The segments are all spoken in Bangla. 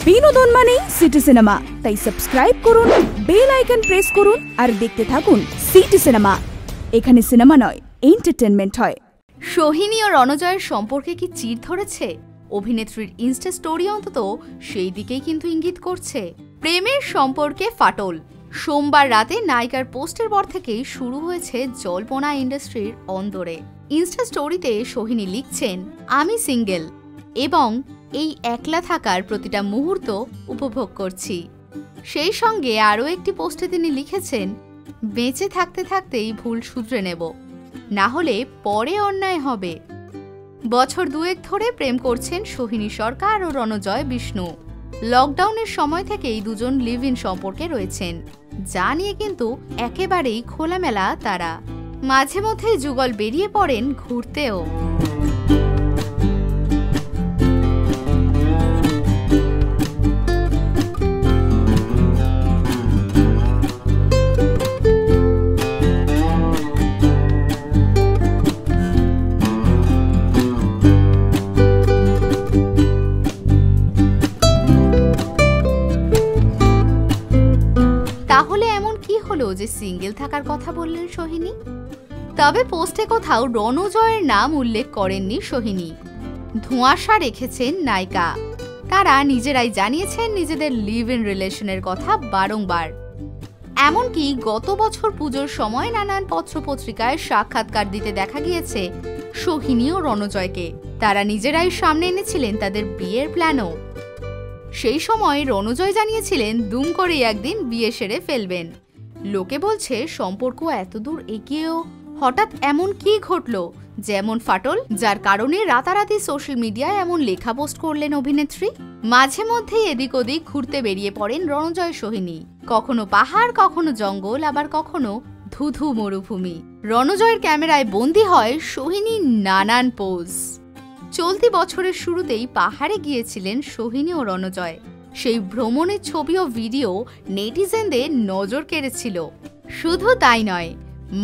বিনোদন মানেই সিটি সিনেমা, তাই সাবস্ক্রাইব করুন, বেল আইকন প্রেস করুন আর দেখতে থাকুন সিটি সিনেমা। এখানে সিনেমা নয়, এন্টারটেইনমেন্ট হয়। সোহিনী ও রণজয়ের সম্পর্কে কি চির ধরেছে? অভিনেত্রীর ইনস্টা স্টোরি অন্তত সেই দিকেই কিন্তু ইঙ্গিত করছে। প্রেমের সম্পর্কে ফাটল। সোমবার রাতে নায়িকার পোস্টের পর থেকেই শুরু হয়েছে জল্পনা ইন্ডাস্ট্রির অন্দরে। ইনস্টা স্টোরিতে সোহিনী লিখছেন, আমি সিঙ্গেল এবং এই একলা থাকার প্রতিটা মুহূর্ত উপভোগ করছি। সেই সঙ্গে আরও একটি পোস্টে তিনি লিখেছেন, বেঁচে থাকতে থাকতেই ভুল শুধরে নেব, না হলে পরে অন্যায় হবে। বছর দুয়েক ধরে প্রেম করছেন সোহিনী সরকার ও রণজয় বিষ্ণু। লকডাউনের সময় থেকেই দুজন লিভ ইন সম্পর্কে রয়েছেন, যা নিয়ে কিন্তু একেবারেই খোলামেলা তারা। মাঝে মধ্যেই যুগল বেরিয়ে পড়েন ঘুরতেও। তাহলে এমন কি হলো যে সিঙ্গেল থাকার কথা বললেন সোহিনী? তবে পোস্টে কোথাও রণজয়ের নাম উল্লেখ করেননি সোহিনী। ধোঁয়াশা রেখেছেন নায়িকা। তারা নিজেরাই জানিয়েছেন নিজেদের লিভ ইন রিলেশনের কথা বারংবার। এমনকি গত বছর পুজোর সময় নানান পত্রপত্রিকায় সাক্ষাৎকার দিতে দেখা গিয়েছে সোহিনী ও রণজয়কে। তারা নিজেরাই সামনে এনেছিলেন তাদের বিয়ের প্ল্যানও। সেই সময় রণজয় জানিয়েছিলেন দুম করেই একদিন বিয়ে সেরে ফেলবেন। লোকে বলছে সম্পর্ক এতদূর এগিয়েও হঠাৎ এমন কি ঘটলো যেমন ফাটল, যার কারণে রাতারাতি সোশ্যাল মিডিয়ায় এমন লেখা পোস্ট করলেন অভিনেত্রী। মাঝে মধ্যেই এদিক ওদিক ঘুরতে বেরিয়ে পড়েন রণজয় সোহিনী। কখনো পাহাড়, কখনো জঙ্গল, আবার কখনো ধুধু মরুভূমি। রণজয়ের ক্যামেরায় বন্দী হয় সোহিনীর নানান পোজ। চলতি বছরের শুরুতেই পাহাড়ে গিয়েছিলেন সোহিনী ও রণজয়। সেই ভ্রমণের ছবি ও ভিডিও নেটিজেনদের নজর কেড়েছিল। শুধু তাই নয়,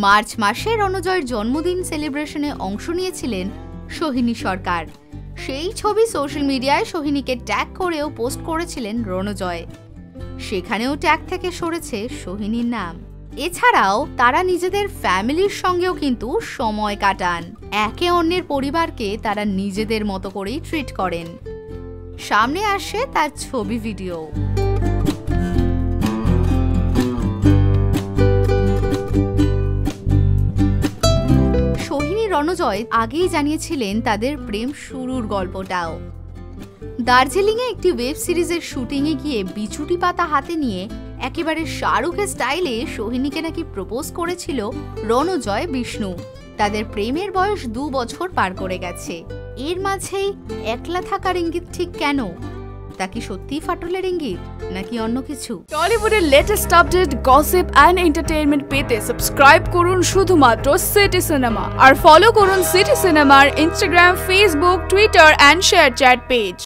মার্চ মাসে রণজয়ের জন্মদিন সেলিব্রেশনে অংশ নিয়েছিলেন সোহিনী সরকার। সেই ছবি সোশ্যাল মিডিয়ায় সোহিনীকে ট্যাগ করেও পোস্ট করেছিলেন রণজয়। সেখানেও ট্যাগ থেকে সরেছে সোহিনীর নাম। এছাড়াও তারা নিজেদের ফ্যামিলির সঙ্গেও কিন্তু সময় কাটান। একে অন্যের পরিবারকে তারা নিজেদের মতো করেই ট্রিট করেন। সামনে আসে তার ছবি ভিডিও। সোহিনী রণজয় আগেই জানিয়েছিলেন তাদের প্রেম শুরুর গল্পটাও। দার্জিলিংয়ে একটি ওয়েব সিরিজের শুটিংয়ে গিয়ে বিছুটি পাতা হাতে নিয়ে একেবারে শাহরুখের স্টাইলে সোহিনীকে নাকি প্রপোজ করেছিল রণজয় বিষ্ণু। তাদের প্রেমের বয়স 2 বছর পার করে গেছে। এর মাঝেই একলা থাকার ইঙ্গিত ঠিক কেন? তা কি সত্যিই ফাটলের ইঙ্গিত নাকি অন্য কিছু? টলিউডের latest update, gossip and entertainment পেতে সাবস্ক্রাইব করুন শুধুমাত্র সিটি সিনেমা আর ফলো করুন সিটি সিনেমার Instagram, Facebook, Twitter and ShareChat page.